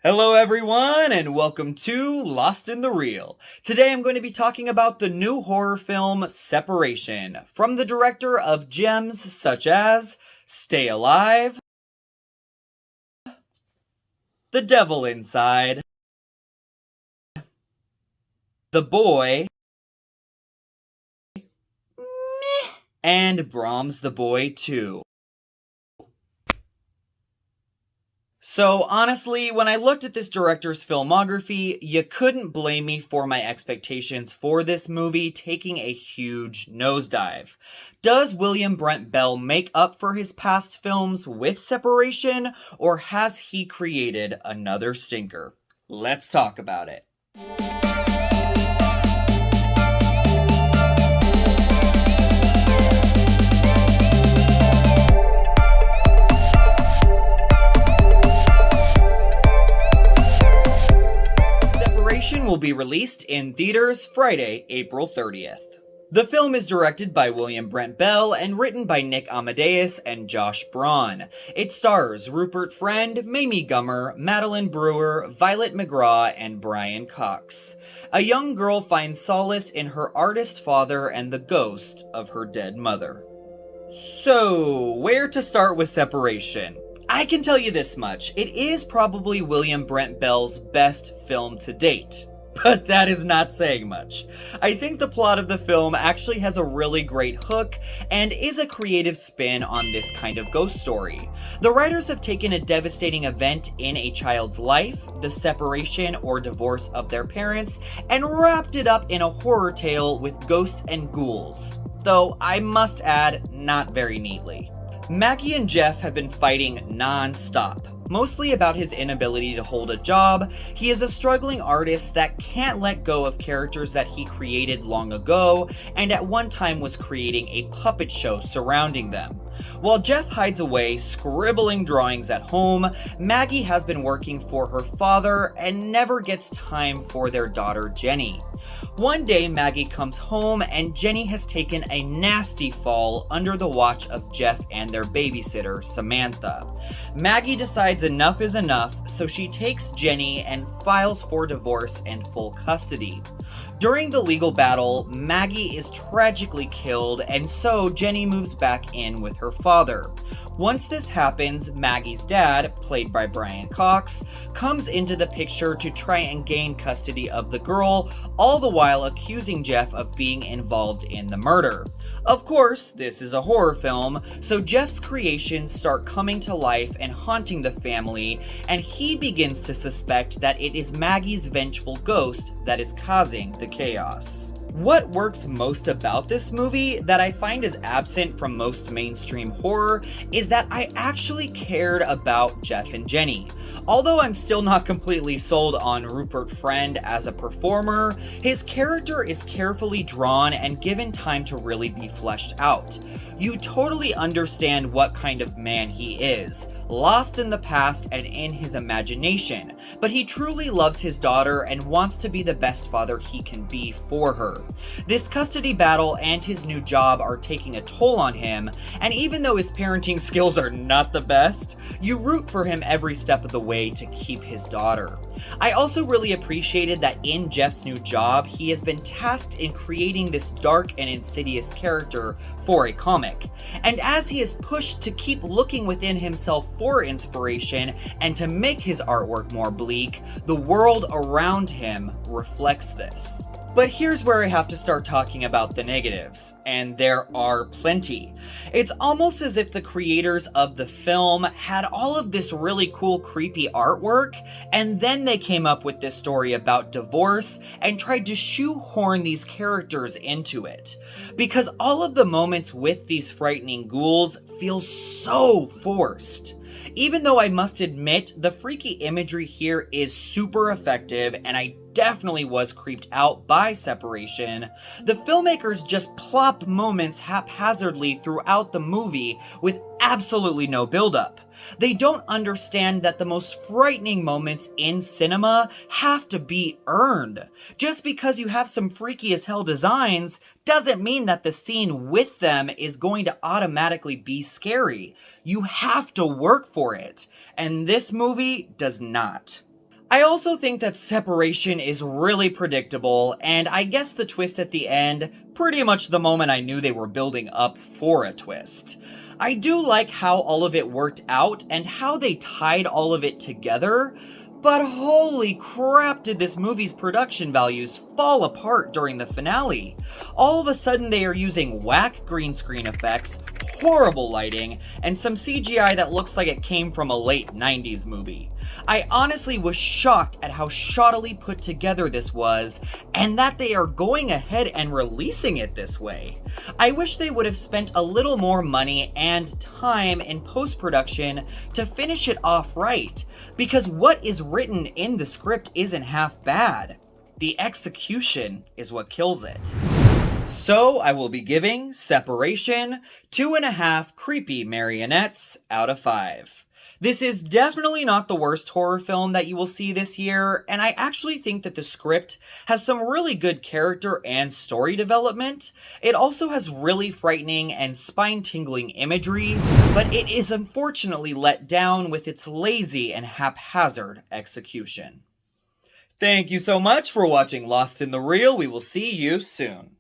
Hello everyone and welcome to Lost in the Reel. Today I'm going to be talking about the new horror film Separation from the director of gems such as Stay Alive, The Devil Inside, The Boy, and Brahms the Boy 2. So honestly, when I looked at this director's filmography, you couldn't blame me for my expectations for this movie taking a huge nosedive. Does William Brent Bell make up for his past films with Separation, or has he created another stinker? Let's talk about it. Will be released in theaters Friday, April 30th. The film is directed by William Brent Bell and written by Nick Amadeus and Josh Braun. It stars Rupert Friend, Mamie Gummer, Madeline Brewer, Violet McGraw, and Brian Cox. A young girl finds solace in her artist father and the ghost of her dead mother. So, where to start with Separation? I can tell you this much, it is probably William Brent Bell's best film to date. But that is not saying much. I think the plot of the film actually has a really great hook and is a creative spin on this kind of ghost story. The writers have taken a devastating event in a child's life, the separation or divorce of their parents, and wrapped it up in a horror tale with ghosts and ghouls. Though I must add, not very neatly. Maggie and Jeff have been fighting non-stop. Mostly about his inability to hold a job. He is a struggling artist that can't let go of characters that he created long ago, and at one time was creating a puppet show surrounding them. While Jeff hides away, scribbling drawings at home, Maggie has been working for her father and never gets time for their daughter Jenny. One day, Maggie comes home and Jenny has taken a nasty fall under the watch of Jeff and their babysitter, Samantha. Maggie decides enough is enough, so she takes Jenny and files for divorce and full custody. During the legal battle, Maggie is tragically killed, and so Jenny moves back in with her father. Once this happens, Maggie's dad, played by Brian Cox, comes into the picture to try and gain custody of the girl, all the while accusing Jeff of being involved in the murder. Of course, this is a horror film, so Jeff's creations start coming to life and haunting the family, and he begins to suspect that it is Maggie's vengeful ghost that is causing the chaos. What works most about this movie that I find is absent from most mainstream horror is that I actually cared about Jeff and Jenny. Although I'm still not completely sold on Rupert Friend as a performer, his character is carefully drawn and given time to really be fleshed out. You totally understand what kind of man he is, lost in the past and in his imagination, but he truly loves his daughter and wants to be the best father he can be for her. This custody battle and his new job are taking a toll on him, and even though his parenting skills are not the best, you root for him every step of the way to keep his daughter. I also really appreciated that in Jeff's new job, he has been tasked in creating this dark and insidious character for a comic. And as he is pushed to keep looking within himself for inspiration and to make his artwork more bleak, the world around him reflects this. But here's where I have to start talking about the negatives, and there are plenty. It's almost as if the creators of the film had all of this really cool creepy artwork, and then they came up with this story about divorce and tried to shoehorn these characters into it. Because all of the moments with these frightening ghouls feel so forced. Even though I must admit, the freaky imagery here is super effective, and I definitely was creeped out by Separation, the filmmakers just plop moments haphazardly throughout the movie with absolutely no buildup. They don't understand that the most frightening moments in cinema have to be earned. Just because you have some freaky as hell designs doesn't mean that the scene with them is going to automatically be scary. You have to work for it, and this movie does not. I also think that Separation is really predictable, and I guess the twist at the end, pretty much the moment I knew they were building up for a twist. I do like how all of it worked out and how they tied all of it together, but holy crap did this movie's production values fall apart during the finale. All of a sudden they are using whack green screen effects, horrible lighting, and some CGI that looks like it came from a late 90s movie. I honestly was shocked at how shoddily put together this was, and that they are going ahead and releasing it this way. I wish they would have spent a little more money and time in post-production to finish it off right, because what is written in the script isn't half bad. The execution is what kills it. So I will be giving Separation 2.5 creepy marionettes out of 5. This is definitely not the worst horror film that you will see this year, and I actually think that the script has some really good character and story development. It also has really frightening and spine-tingling imagery, but it is unfortunately let down with its lazy and haphazard execution. Thank you so much for watching Lost in the Reel. We will see you soon.